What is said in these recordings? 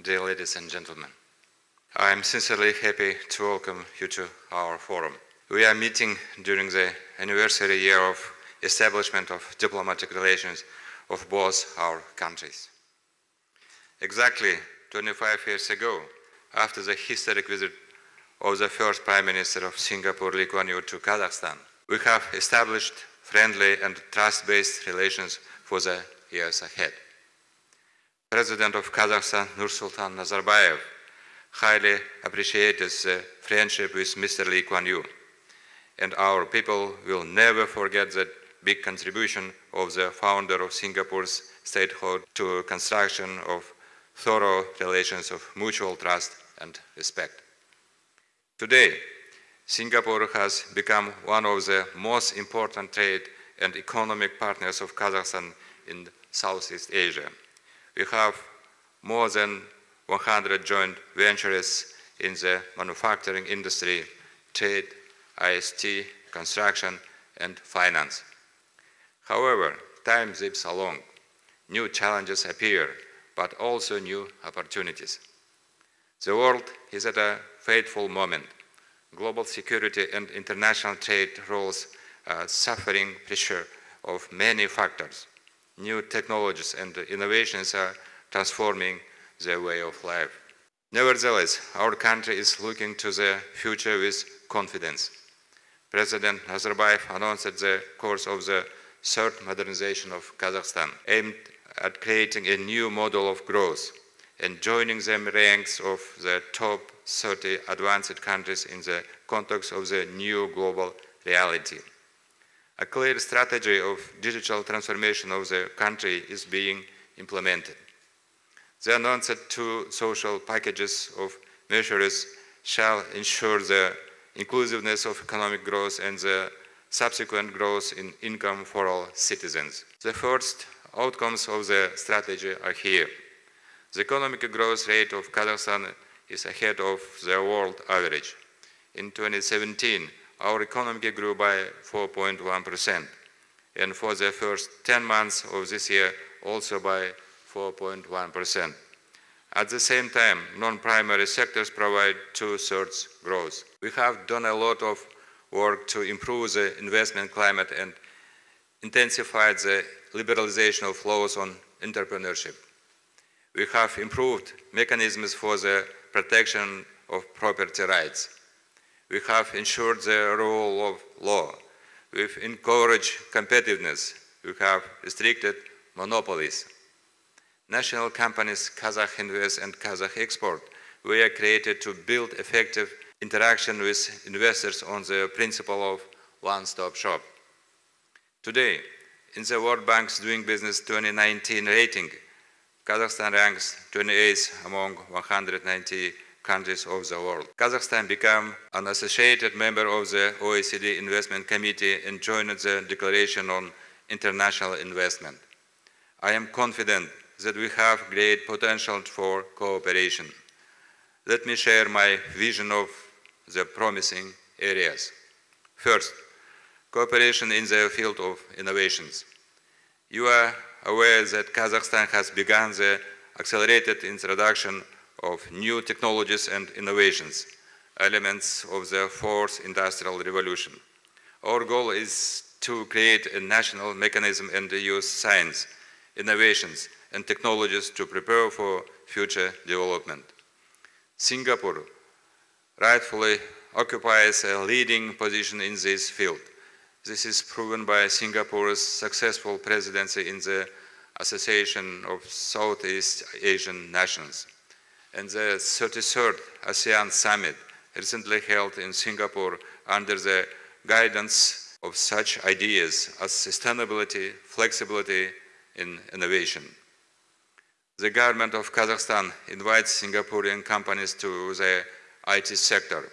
dear ladies and gentlemen. I am sincerely happy to welcome you to our forum. We are meeting during the anniversary year of establishment of diplomatic relations of both our countries. Exactly 25 years ago, after the historic visit of the first Prime Minister of Singapore, Lee Kuan Yew, to Kazakhstan, we have established friendly and trust-based relations for the years ahead. President of Kazakhstan, Nursultan Nazarbayev, highly appreciated the friendship with Mr. Lee Kuan Yew, and our people will never forget the big contribution of the founder of Singapore's statehood to construction of thorough relations of mutual trust and respect. Today, Singapore has become one of the most important trade and economic partners of Kazakhstan in Southeast Asia. We have more than 100 joint ventures in the manufacturing industry, trade, ICT, construction, and finance. However, time zips along. New challenges appear, but also new opportunities. The world is at a fateful moment. Global security and international trade roles are suffering pressure of many factors. New technologies and innovations are transforming the way of life. Nevertheless, our country is looking to the future with confidence. President Nazarbayev announced the course of the third modernization of Kazakhstan, aimed at creating a new model of growth and joining the ranks of the top 30 advanced countries in the context of the new global reality. A clear strategy of digital transformation of the country is being implemented. The announced two social packages of measures shall ensure the inclusiveness of economic growth and the subsequent growth in income for all citizens. The first outcomes of the strategy are here. The economic growth rate of Kazakhstan is ahead of the world average. In 2017, our economy grew by 4.1%, and for the first 10 months of this year, also by 4.1%. At the same time, non-primary sectors provide 2/3 growth. We have done a lot of work to improve the investment climate and intensify the liberalization of laws on entrepreneurship. We have improved mechanisms for the protection of property rights. We have ensured the rule of law. We've encouraged competitiveness. We have restricted monopolies. National companies Kazakh Invest and Kazakh Export were created to build effective interaction with investors on the principle of one-stop shop. Today, in the World Bank's Doing Business 2019 rating, Kazakhstan ranks 28th among 190 countries of the world. Kazakhstan became an associated member of the OECD Investment Committee and joined the Declaration on International Investment. I am confident that we have great potential for cooperation. Let me share my vision of the promising areas. First, cooperation in the field of innovations. You are aware that Kazakhstan has begun the accelerated introduction of new technologies and innovations, elements of the fourth industrial revolution. Our goal is to create a national mechanism and use science, innovations, and technologies to prepare for future development. Singapore rightfully occupies a leading position in this field. This is proven by Singapore's successful presidency in the Association of Southeast Asian Nations and the 33rd ASEAN Summit recently held in Singapore under the guidance of such ideas as sustainability, flexibility, and innovation. The government of Kazakhstan invites Singaporean companies to the IT sector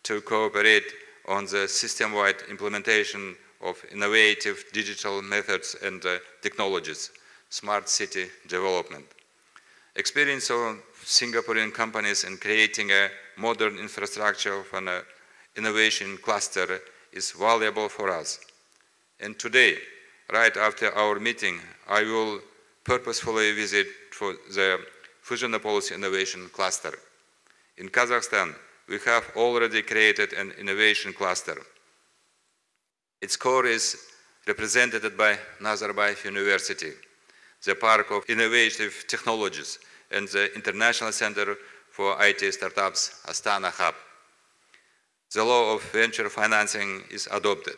to cooperate on the system-wide implementation of innovative digital methods and technologies, smart city development. Experience of Singaporean companies in creating a modern infrastructure of an innovation cluster is valuable for us. And today, right after our meeting, I will purposefully visit for the Fusionopolis Innovation Cluster. In Kazakhstan, we have already created an innovation cluster. Its core is represented by Nazarbayev University, the Park of Innovative Technologies, and the International Center for IT Startups, Astana Hub. The law of venture financing is adopted.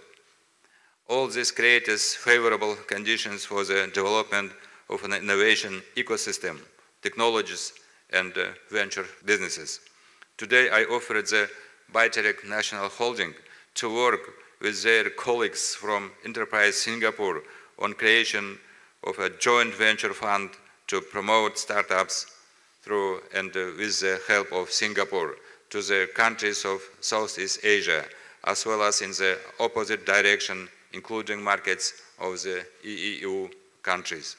All this creates favorable conditions for the development of an innovation ecosystem, technologies, and venture businesses. Today, I offered the Biotech National Holding to work with their colleagues from Enterprise Singapore on creation of a joint venture fund to promote startups through and with the help of Singapore to the countries of Southeast Asia, as well as in the opposite direction, including markets of the EU countries.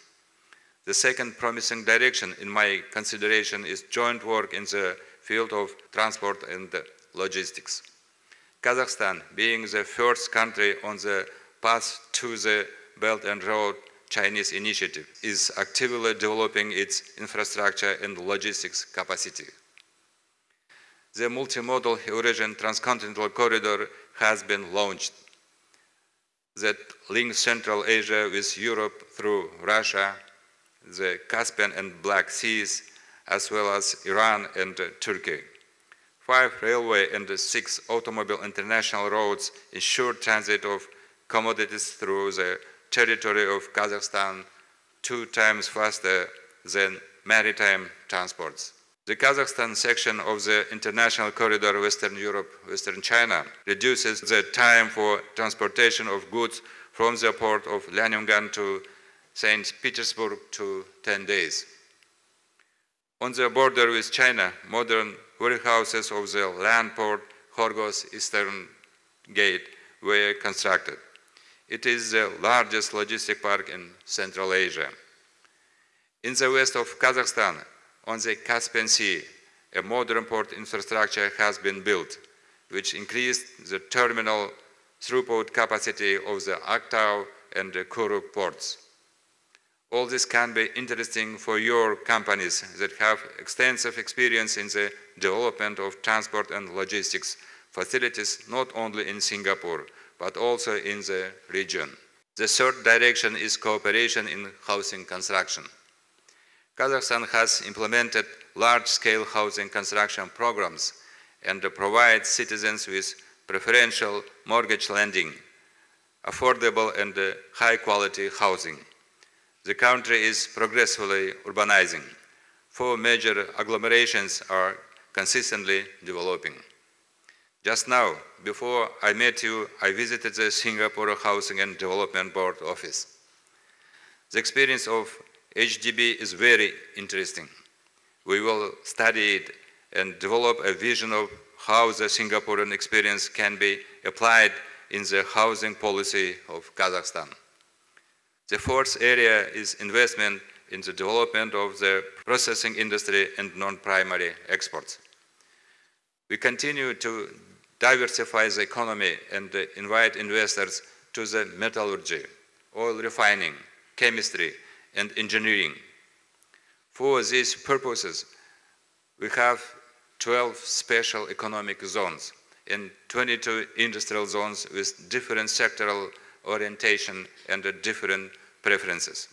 The second promising direction in my consideration is joint work in the field of transport and logistics. Kazakhstan, being the first country on the path to the Belt and Road Chinese initiative, is actively developing its infrastructure and logistics capacity. The multimodal Eurasian transcontinental corridor has been launched that links Central Asia with Europe through Russia, the Caspian and Black Seas, as well as Iran and Turkey. 5 railway and 6 automobile international roads ensure transit of commodities through the territory of Kazakhstan 2 times faster than maritime transports. The Kazakhstan section of the international corridor Western Europe, Western China reduces the time for transportation of goods from the port of Liaoningan to St. Petersburg to 10 days. On the border with China, modern warehouses of the land port Horgos Eastern Gate were constructed. It is the largest logistic park in Central Asia. In the west of Kazakhstan, on the Caspian Sea, a modern port infrastructure has been built, which increased the terminal throughput capacity of the Aktau and the Kuruk ports. All this can be interesting for your companies that have extensive experience in the development of transport and logistics facilities, not only in Singapore, but also in the region. The third direction is cooperation in housing construction. Kazakhstan has implemented large-scale housing construction programs and provides citizens with preferential mortgage lending, affordable and high-quality housing. The country is progressively urbanizing. 4 major agglomerations are consistently developing. Just now, before I met you, I visited the Singapore Housing and Development Board office. The experience of HDB is very interesting. We will study it and develop a vision of how the Singaporean experience can be applied in the housing policy of Kazakhstan. The fourth area is investment in the development of the processing industry and non-primary exports. We continue to diversify the economy and invite investors to the metallurgy, oil refining, chemistry, and engineering. For these purposes, we have 12 special economic zones and 22 industrial zones with different sectoral orientation and different preferences.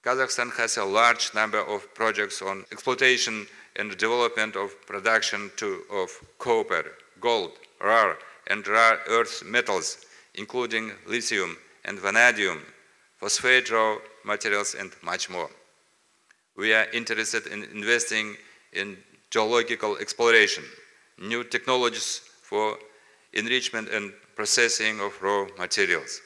Kazakhstan has a large number of projects on exploitation and development of production of copper, gold, rare and rare earth metals, including lithium and vanadium, phosphate raw materials, and much more. We are interested in investing in geological exploration, new technologies for enrichment and processing of raw materials.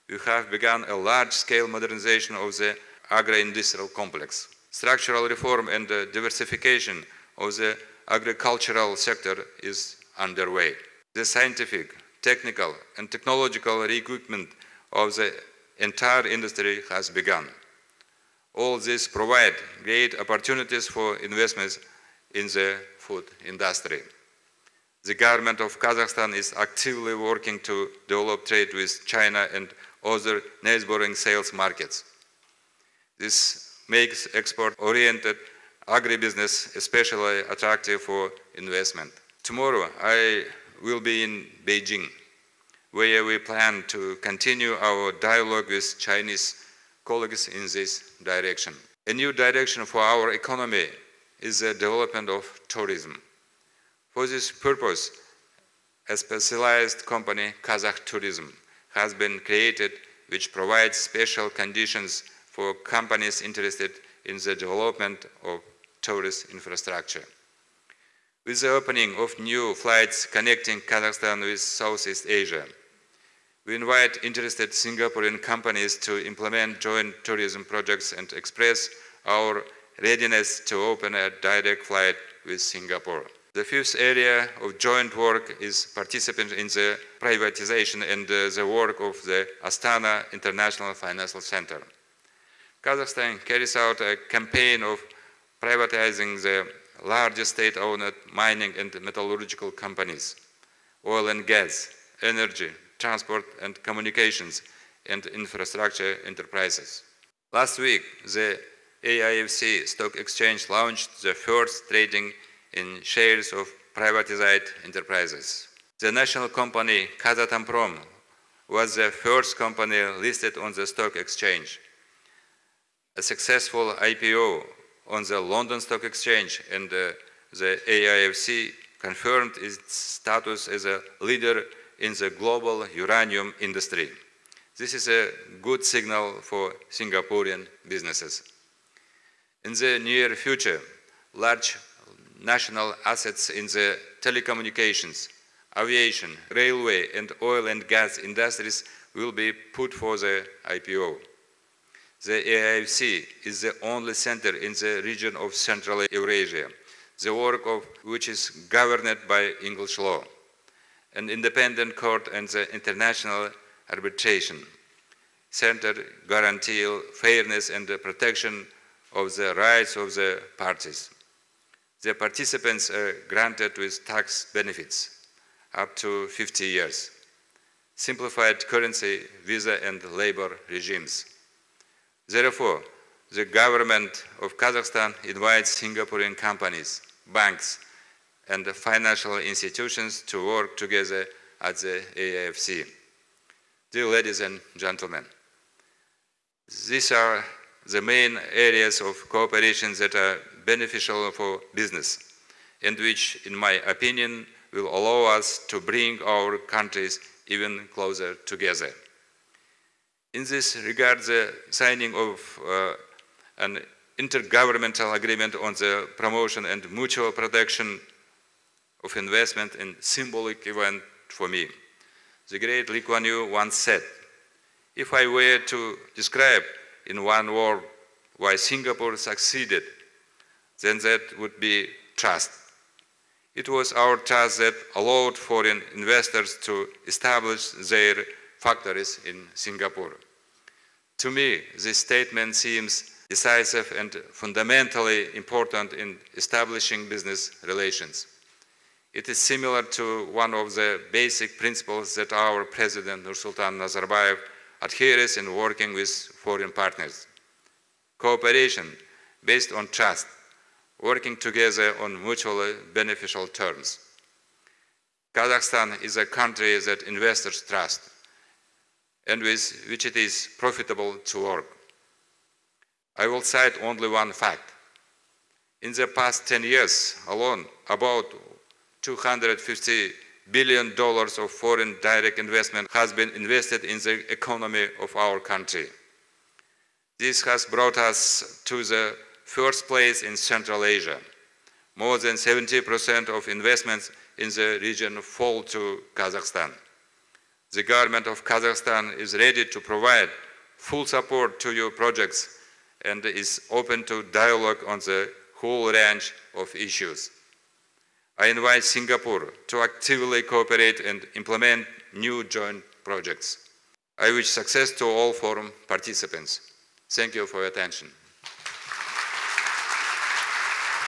We have begun a large-scale modernization of the agro-industrial complex. Structural reform and diversification of the agricultural sector is underway. The scientific, technical, and technological re-equipment of the entire industry has begun. All this provides great opportunities for investments in the food industry. The government of Kazakhstan is actively working to develop trade with China and other neighboring sales markets. This makes export-oriented agribusiness especially attractive for investment. Tomorrow I will be in Beijing, where we plan to continue our dialogue with Chinese colleagues in this direction. A new direction for our economy is the development of tourism. For this purpose, a specialized company, Kazakh Tourism, has been created, which provides special conditions for companies interested in the development of tourist infrastructure. With the opening of new flights connecting Kazakhstan with Southeast Asia, we invite interested Singaporean companies to implement joint tourism projects and express our readiness to open a direct flight with Singapore. The fifth area of joint work is participation in the privatization and the work of the Astana International Financial Center. Kazakhstan carries out a campaign of privatizing the largest state-owned mining and metallurgical companies, oil and gas, energy, transport and communications, and infrastructure enterprises. Last week, the AIFC Stock Exchange launched the first trading in shares of privatized enterprises. The national company Kazatomprom was the first company listed on the stock exchange. A successful IPO on the London Stock Exchange and the AIFC confirmed its status as a leader in the global uranium industry. This is a good signal for Singaporean businesses. In the near future, large national assets in the telecommunications, aviation, railway, and oil and gas industries will be put for the IPO. The AIFC is the only center in the region of Central Eurasia, the work of which is governed by English law, an independent court and the international arbitration center guarantee fairness and the protection of the rights of the parties. The participants are granted with tax benefits up to 50 years, simplified currency, visa, and labor regimes. Therefore, the government of Kazakhstan invites Singaporean companies, banks, and financial institutions to work together at the AIFC. Dear ladies and gentlemen, these are the main areas of cooperation that are beneficial for business and which, in my opinion, will allow us to bring our countries even closer together. In this regard, the signing of an intergovernmental agreement on the promotion and mutual protection of investment is a symbolic event for me. The great Lee Kuan Yew once said, "If I were to describe in one word why Singapore succeeded, then that would be trust. It was our trust that allowed foreign investors to establish their factories in Singapore." To me, this statement seems decisive and fundamentally important in establishing business relations. It is similar to one of the basic principles that our President Nursultan Nazarbayev adheres in working with foreign partners. Cooperation based on trust, working together on mutually beneficial terms. Kazakhstan is a country that investors trust and with which it is profitable to work. I will cite only one fact. In the past 10 years alone, about $250 billion of foreign direct investment has been invested in the economy of our country. This has brought us to the first place in Central Asia. More than 70% of investments in the region fall to Kazakhstan. The government of Kazakhstan is ready to provide full support to your projects and is open to dialogue on the whole range of issues. I invite Singapore to actively cooperate and implement new joint projects. I wish success to all forum participants. Thank you for your attention.